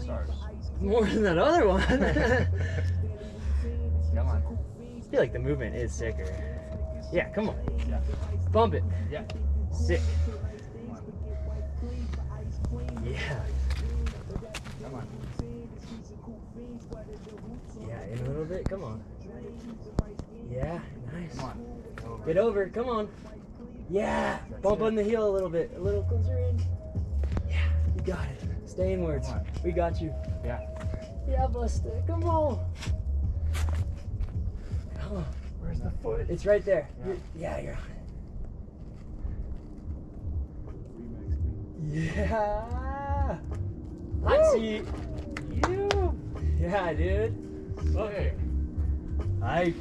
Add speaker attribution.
Speaker 1: stars.
Speaker 2: More than that other one.
Speaker 1: Come on.
Speaker 2: I feel like the movement is sicker. Yeah, come on.
Speaker 1: Yeah.
Speaker 2: Bump it.
Speaker 1: Yeah.
Speaker 2: Sick.
Speaker 1: Come on.
Speaker 2: Yeah.
Speaker 1: Come on.
Speaker 2: Yeah, in a little bit. Come on. Yeah, nice.
Speaker 1: Come on. Over.
Speaker 2: Get over. Come on. Yeah.
Speaker 1: That's
Speaker 2: Bump
Speaker 1: it.
Speaker 2: on the heel a little bit. A little closer in. Yeah, you got it. Stay inwards.
Speaker 1: Come on.
Speaker 2: We got you.
Speaker 1: Yeah.
Speaker 2: Yeah, Buster. Come on. Come on.
Speaker 1: Where's the foot?
Speaker 2: It's right there.
Speaker 1: Yeah.
Speaker 2: You're on it. Yeah. Hot seat. You. Yeah, dude.
Speaker 1: Okay.
Speaker 2: Hype.